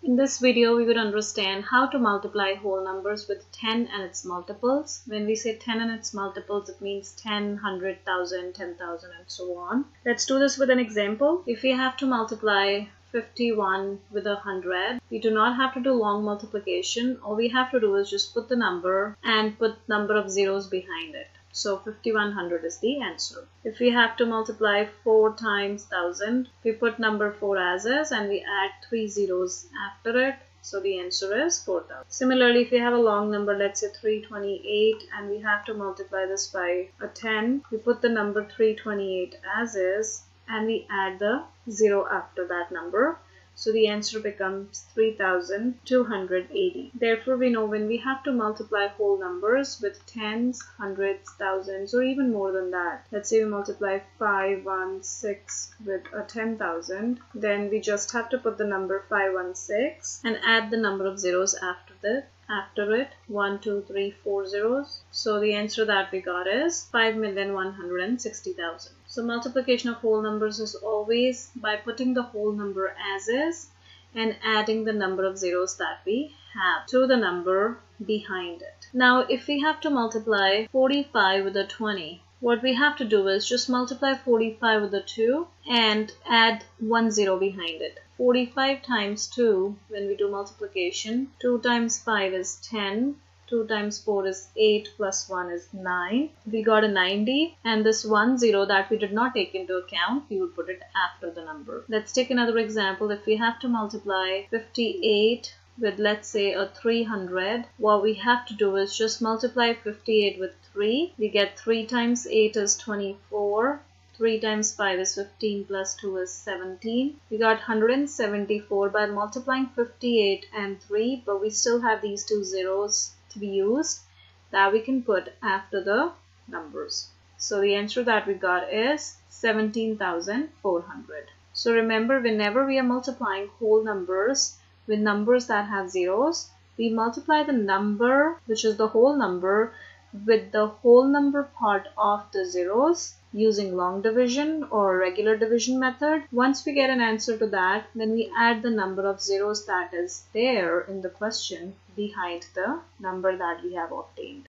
In this video, we would understand how to multiply whole numbers with 10 and its multiples. When we say 10 and its multiples, it means 10, 100, 1000, 10,000 and so on. Let's do this with an example. If we have to multiply 51 with 100, we do not have to do long multiplication. All we have to do is just put the number and put number of zeros behind it. So 5100 is the answer. If we have to multiply 4 times 1000, we put number 4 as is and we add 3 zeros after it. So the answer is 4000. Similarly, if we have a long number, let's say 328, and we have to multiply this by a 10, we put the number 328 as is and we add the 0 after that number. So the answer becomes 3280. Therefore, we know when we have to multiply whole numbers with tens, hundreds, thousands, or even more than that. Let's say we multiply 516 with a 10,000. Then we just have to put the number 516 and add the number of zeros after it. 1, 2, 3, 4 zeros. So the answer that we got is 5,160,000. So multiplication of whole numbers is always by putting the whole number as is and adding the number of zeros that we have to the number behind it. Now if we have to multiply 45 with a 20, what we have to do is just multiply 45 with a 2 and add 1 0 behind it. 45 times 2, when we do multiplication, 2 times 5 is 10, 2 times 4 is 8, plus 1 is 9. We got a 90, and this 1 0 that we did not take into account, we would put it after the number. Let's take another example. If we have to multiply 58 with, let's say, a 300, what we have to do is just multiply 58 with 3. We get 3 times 8 is 24. 3 times 5 is 15, plus 2 is 17. We got 174 by multiplying 58 and 3, but we still have these two zeros to be used that we can put after the numbers. So the answer that we got is 17,400. So remember, whenever we are multiplying whole numbers with numbers that have zeros, we multiply the number, which is the whole number, with the whole number part of the zeros using long division or regular division method. Once we get an answer to that, then we add the number of zeros that is there in the question behind the number that we have obtained.